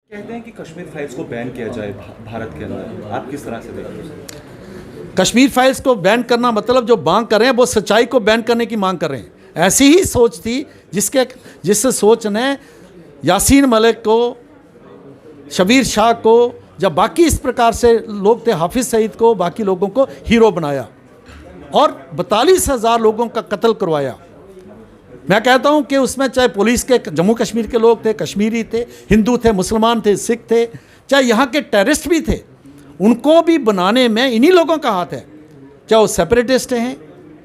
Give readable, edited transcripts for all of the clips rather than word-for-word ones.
कहते हैं कि कश्मीर फाइल्स को बैन किया जाए भारत के अंदर, आप किस तरह से देखते हैं? कश्मीर फाइल्स को बैन करना मतलब जो मांग कर रहे हैं वो सच्चाई को बैन करने की मांग कर रहे हैं। ऐसी ही सोच थी जिस सोच ने यासीन मलिक को, शबीर शाह को, जब बाकी इस प्रकार से लोग थे, हाफिज सईद को, बाकी लोगों को हीरो बनाया और 42,000 लोगों का कत्ल करवाया। मैं कहता हूं कि उसमें चाहे पुलिस के, जम्मू कश्मीर के लोग थे, कश्मीरी थे, हिंदू थे, मुसलमान थे, सिख थे, चाहे यहाँ के टेररिस्ट भी थे, उनको भी बनाने में इन्हीं लोगों का हाथ है। चाहे वो सेपरेटिस्ट हैं,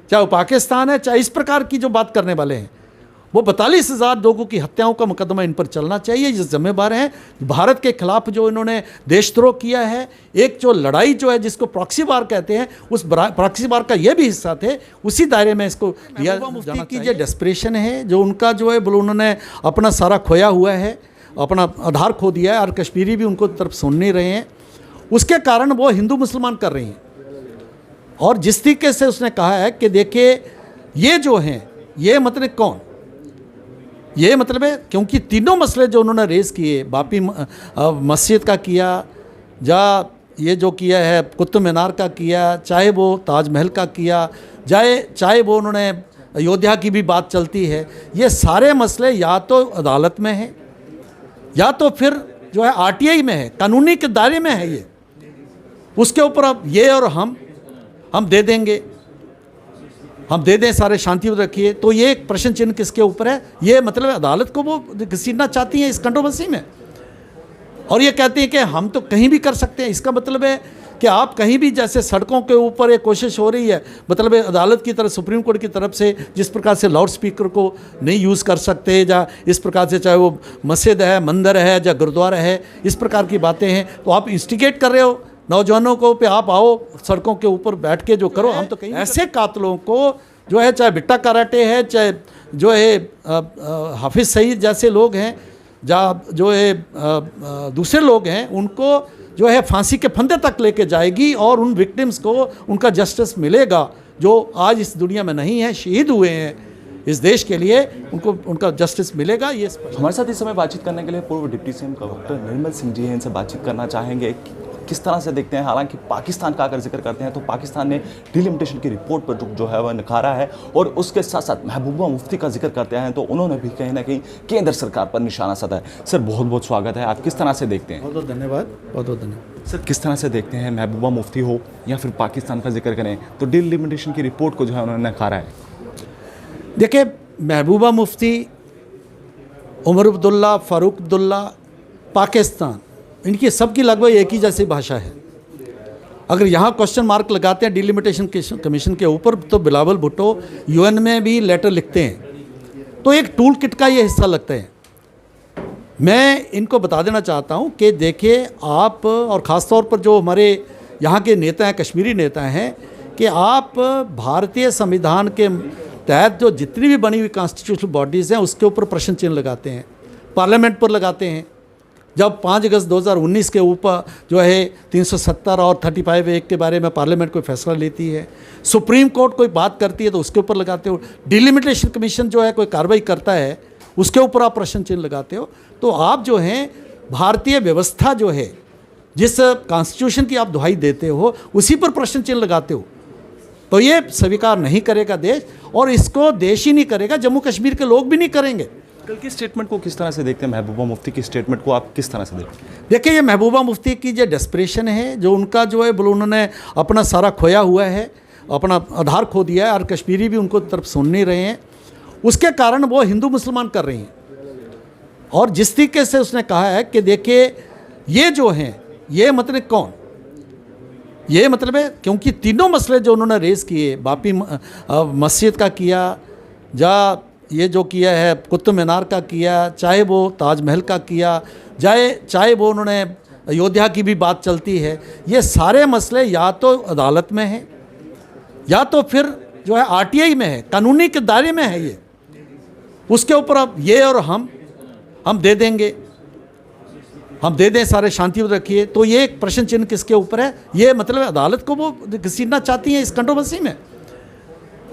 चाहे वो पाकिस्तान है, चाहे इस प्रकार की जो बात करने वाले हैं, वो 42,000 लोगों की हत्याओं का मुकदमा इन पर चलना चाहिए। ये जिम्मेदार हैं भारत के खिलाफ जो इन्होंने देशद्रोह किया है। एक जो लड़ाई जो है जिसको प्रॉक्सी वार कहते हैं, उस प्रॉक्सी वार का ये भी हिस्सा थे, उसी दायरे में इसको लिया जाना चाहिए। की जो डेस्परेशन है, जो उनका जो है बोलो, उन्होंने अपना सारा खोया हुआ है, अपना आधार खो दिया है और कश्मीरी भी उनको तरफ सुन नहीं रहे हैं। उसके कारण वो हिंदू मुसलमान कर रही हैं। और जिस तरीके से उसने कहा है कि देखिए ये जो हैं, ये मतलब कौन, ये मतलब है क्योंकि तीनों मसले जो उन्होंने रेज़ किए, बाबरी मस्जिद का किया, ये जो किया है कुतुब मीनार का किया, चाहे वो ताजमहल का किया, चाहे वो उन्होंने अयोध्या की भी बात चलती है, ये सारे मसले या तो अदालत में हैं या तो फिर जो है आरटीआई में है, कानूनी के दायरे में है। ये उसके ऊपर अब ये और हम दे देंगे, हम दे दें, सारे शांति रखिए, तो ये एक प्रश्न चिन्ह किसके ऊपर है? ये मतलब अदालत को वो घसीटना चाहती हैं इस कंट्रोवर्सी में। और ये कहते हैं कि हम तो कहीं भी कर सकते हैं। इसका मतलब है कि आप कहीं भी, जैसे सड़कों के ऊपर एक कोशिश हो रही है, मतलब अदालत की तरफ, सुप्रीम कोर्ट की तरफ से जिस प्रकार से लाउड स्पीकर को नहीं यूज़ कर सकते, या इस प्रकार से चाहे वो मस्जिद है, मंदिर है, या गुरुद्वारा है, इस प्रकार की बातें हैं, तो आप इंस्टिगेट कर रहे हो नौजवानों को पे आप आओ सड़कों के ऊपर बैठ के जो करो। हम तो कहीं ऐसे कातलों को जो है, चाहे बिट्टा कराटे है, चाहे जो है हाफिज सईद जैसे लोग हैं, जो है दूसरे लोग हैं, उनको जो है फांसी के फंदे तक लेके जाएगी और उन विक्टिम्स को उनका जस्टिस मिलेगा जो आज इस दुनिया में नहीं है, शहीद हुए हैं इस देश के लिए, उनको उनका जस्टिस मिलेगा। ये हमारे साथ इस समय बातचीत करने के लिए पूर्व deputy CM doctor Nirmal Singh ji हैं, इनसे बातचीत करना चाहेंगे। किस तरह से देखते हैं, हालांकि पाकिस्तान का अगर जिक्र करते हैं तो पाकिस्तान ने डिलिमिटेशन की रिपोर्ट पर जो है वह नकारा है, और उसके साथ साथ महबूबा मुफ्ती का जिक्र करते हैं तो उन्होंने भी कहीं ना कहीं केंद्र सरकार पर निशाना साधा है। सर बहुत बहुत स्वागत है, आप किस तरह से देखते हैं? बहुत बहुत धन्यवाद, बहुत बहुत धन्यवाद। सर किस तरह से देखते हैं, महबूबा मुफ्ती हो या फिर पाकिस्तान का जिक्र करें तो डिलिमिटेशन की रिपोर्ट को जो है उन्होंने नकारा है? देखिए, महबूबा मुफ्ती, उमर अब्दुल्ला, फारूक अब्दुल्ला, पाकिस्तान, इनकी सबकी लगभग एक ही जैसी भाषा है। अगर यहाँ क्वेश्चन मार्क लगाते हैं डिलिमिटेशन कमीशन के ऊपर, तो बिलावल भुट्टो यूएन में भी लेटर लिखते हैं, तो एक टूल किट का ये हिस्सा लगता है। मैं इनको बता देना चाहता हूँ कि देखिए आप, और ख़ास तौर पर जो हमारे यहाँ के नेता हैं, कश्मीरी नेता हैं, कि आप भारतीय संविधान के तहत जो जितनी भी बनी हुई कॉन्स्टिट्यूशनल बॉडीज़ हैं उसके ऊपर प्रश्न चिन्ह लगाते हैं, पार्लियामेंट पर लगाते हैं। जब 5 अगस्त 2019 के ऊपर जो है 370 और 35A के बारे में पार्लियामेंट कोई फैसला लेती है, सुप्रीम कोर्ट कोई बात करती है तो उसके ऊपर लगाते हो, डिलिमिटेशन कमीशन जो है कोई कार्रवाई करता है उसके ऊपर आप प्रश्न चिन्ह लगाते हो। तो आप जो हैं भारतीय व्यवस्था जो है, जिस कॉन्स्टिट्यूशन की आप दुहाई देते हो, उसी पर प्रश्न चिन्ह लगाते हो, तो ये स्वीकार नहीं करेगा देश, और इसको देश ही नहीं करेगा, जम्मू कश्मीर के लोग भी नहीं करेंगे। कल की स्टेटमेंट को किस तरह से देखते हैं, महबूबा मुफ्ती की स्टेटमेंट को आप किस तरह से देखते हैं? देखिए, ये महबूबा मुफ्ती की जो डेस्परेशन है, जो उनका जो है बोलो, उन्होंने अपना सारा खोया हुआ है, अपना आधार खो दिया है और कश्मीरी भी उनको तरफ सुन नहीं रहे हैं, उसके कारण वो हिंदू मुसलमान कर रही हैं। और जिस तरीके से उसने कहा है कि देखिए ये जो हैं, ये मतलब कौन, ये मतलब है क्योंकि तीनों मसले जो उन्होंने रेज़ किए, बाबरी मस्जिद का किया, ये जो किया है कुतुब मीनार का किया, चाहे वो ताजमहल का किया, चाहे वो उन्होंने अयोध्या की भी बात चलती है, ये सारे मसले या तो अदालत में हैं या तो फिर जो है आरटीआई में है, कानूनी के दायरे में है। ये उसके ऊपर अब ये और हम दे देंगे, हम दे दें, सारे शांति रखिए, तो ये एक प्रश्न चिन्ह किसके ऊपर है? ये मतलब अदालत को वो घसीटना चाहती हैं इस कंट्रोवर्सी में।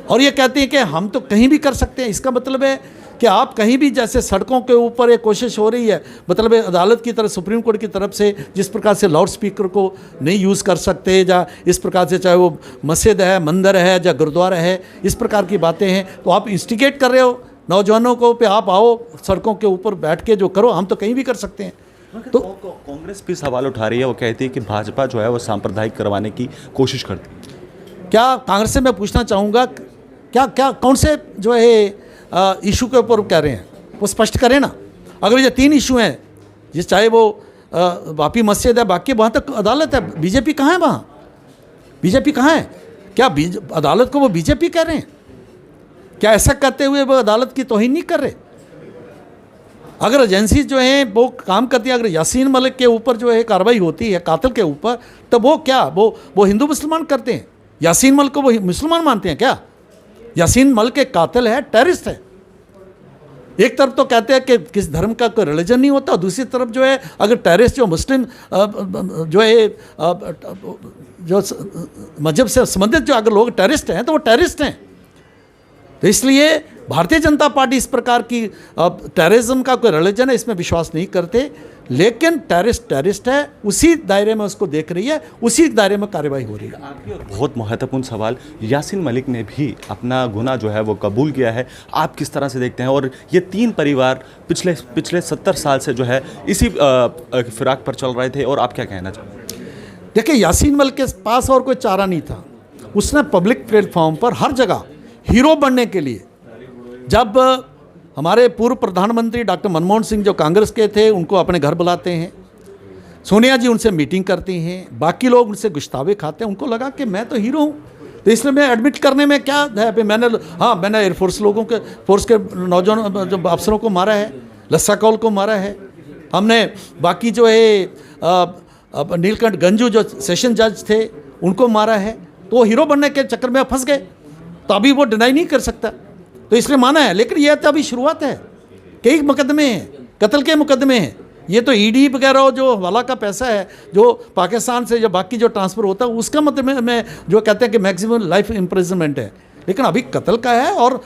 और ये कहते हैं कि हम तो कहीं भी कर सकते हैं। इसका मतलब है कि आप कहीं भी जैसे सड़कों के ऊपर एक कोशिश हो रही है, मतलब अदालत की तरफ, सुप्रीम कोर्ट की तरफ से जिस प्रकार से लाउड स्पीकर को नहीं यूज़ कर सकते, या इस प्रकार से चाहे वो मस्जिद है, मंदिर है या गुरुद्वारा है, इस प्रकार की बातें हैं, तो आप इंस्टिगेट कर रहे हो नौजवानों को पे आप आओ सड़कों के ऊपर बैठ के जो करो, हम तो कहीं भी कर सकते हैं। तो कांग्रेस भी सवाल उठा रही है, वो कहती है कि भाजपा जो है वो सांप्रदायिक करवाने की कोशिश करती है। क्या कांग्रेस से मैं पूछना चाहूँगा, क्या कौन से जो है इशू के ऊपर कह रहे हैं, वो स्पष्ट करें ना। अगर ये 3 इशू हैं, जिस चाहे वो वापी मस्जिद है, बाकी वहाँ तक अदालत है, बीजेपी कहाँ है वहाँ? बीजेपी कहाँ है? क्या अदालत को वो बीजेपी कह रहे हैं? क्या ऐसा करते हुए वो अदालत की तौहीन नहीं कर रहे? अगर एजेंसी जो हैं वो काम करती है, अगर यासीन मलिक के ऊपर जो है कार्रवाई होती है कातिल के ऊपर, तो वो क्या वो हिंदू मुसलमान करते हैं? यासीन मलिक को वो मुसलमान मानते हैं क्या? यासीन मलिक एक कातिल है, टेररिस्ट है। एक तरफ तो कहते हैं कि किस धर्म का कोई रिलीजन नहीं होता, और दूसरी तरफ जो है अगर टेररिस्ट जो मुस्लिम जो है जो मजहब से संबंधित जो अगर लोग टेररिस्ट हैं तो वो टेररिस्ट हैं। तो इसलिए भारतीय जनता पार्टी इस प्रकार की टेररिज्म का कोई रिलीजन है इसमें विश्वास नहीं करते, लेकिन टेररिस्ट है, उसी दायरे में उसको देख रही है, उसी दायरे में कार्रवाई हो रही है। आपकी और बहुत महत्वपूर्ण सवाल, यासीन मलिक ने भी अपना गुनाह जो है वो कबूल किया है, आप किस तरह से देखते हैं? और ये 3 परिवार पिछले 70 साल से जो है इसी फिराक पर चल रहे थे, और आप क्या कहना चाहते हैं? देखिए, यासीन मलिक के पास और कोई चारा नहीं था। उसने पब्लिक प्लेटफॉर्म पर हर जगह हीरो बनने के लिए, जब हमारे पूर्व प्रधानमंत्री डॉक्टर मनमोहन सिंह जो कांग्रेस के थे उनको अपने घर बुलाते हैं, सोनिया जी उनसे मीटिंग करती हैं, बाकी लोग उनसे गुश्तावे खाते हैं, उनको लगा कि मैं तो हीरो हूँ, तो इसलिए मैं एडमिट करने में क्या है। मैंने एयरफोर्स फोर्स के नौजवान जो अफसरों को मारा है, लस्सा कौल को मारा है, हमने बाकी जो है नीलकंठ गंजू जो सेशन जज थे उनको मारा है, तो वो हीरो बनने के चक्कर में फंस गए, तो अभी वो डिनाई नहीं कर सकता, तो इसलिए माना है। लेकिन यह तो अभी शुरुआत है, कई मुकदमे हैं, कत्ल के मुकदमे हैं, ये तो ईडी वगैरह जो हवाला का पैसा है जो पाकिस्तान से जो बाकी जो ट्रांसफ़र होता है उसका मतलब में जो कहते हैं कि मैक्सिमम लाइफ इम्प्रिजनमेंट है, लेकिन अभी कत्ल का है। और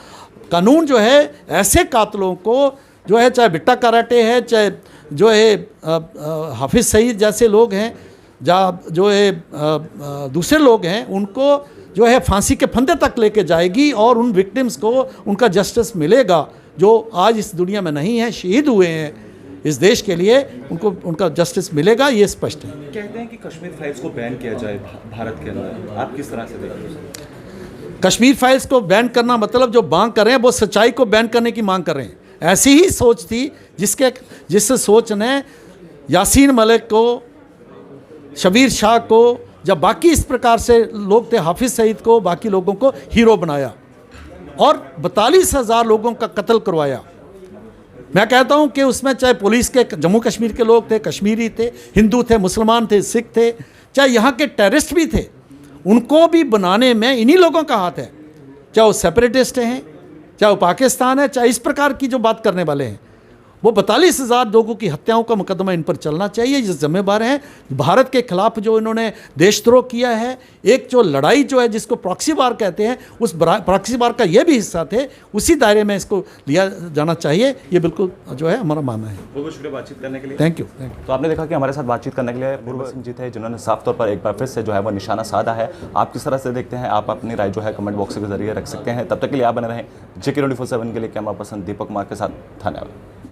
कानून जो है ऐसे कातलों को जो है, चाहे बिट्टा कराटे है, चाहे जो है हाफिज़ सईद जैसे लोग हैं, जो है दूसरे लोग हैं, उनको जो है फांसी के फंदे तक लेके जाएगी, और उन विक्टिम्स को उनका जस्टिस मिलेगा जो आज इस दुनिया में नहीं है, शहीद हुए हैं इस देश के लिए, उनको उनका जस्टिस मिलेगा, ये स्पष्ट है। कहते हैं कि कश्मीर फाइल्स को बैन किया जाए भारत के अंदर, आप किस तरह से देखते हैं? कश्मीर फाइल्स को बैन करना मतलब जो मांग कर रहे हैं वो सच्चाई को बैन करने की मांग कर रहे हैं। ऐसी ही सोच थी जिस सोच ने यासीन मलिक को, शबीर शाह को, जब बाकी इस प्रकार से लोग थे, हाफिज़ सईद को, बाकी लोगों को हीरो बनाया और 42,000 लोगों का कत्ल करवाया। मैं कहता हूं कि उसमें चाहे पुलिस के, जम्मू कश्मीर के लोग थे, कश्मीरी थे, हिंदू थे, मुसलमान थे, सिख थे, चाहे यहाँ के टेररिस्ट भी थे, उनको भी बनाने में इन्हीं लोगों का हाथ है। चाहे वो सेपरेटिस्ट हैं, चाहे वो पाकिस्तान है, चाहे इस प्रकार की जो बात करने वाले हैं, वो 42,000 लोगों की हत्याओं का मुकदमा इन पर चलना चाहिए। ये जिम्मेदार हैं भारत के खिलाफ जो इन्होंने देशद्रोह किया है। एक जो लड़ाई जो है जिसको प्रॉक्सी वार कहते हैं, उस प्रॉक्सी वार का ये भी हिस्सा थे, उसी दायरे में इसको लिया जाना चाहिए। ये बिल्कुल जो है हमारा मानना है। बहुत शुक्रिया बातचीत करने के लिए। Thank you. तो आपने देखा कि हमारे साथ बातचीत करने के लिए पूर्व सिंह जी थे, जिन्होंने साफ तौर पर एक बार फिर से जो है वो निशाना साधा है। आप किस तरह से देखते हैं? आप अपनी राय जो है कमेंट बॉक्स के जरिए रख सकते हैं। तब तक के लिए आप बने रहें JK24/7 के लिए। कैमरा पर्सन दीपक कुमार के साथ, धन्यवाद।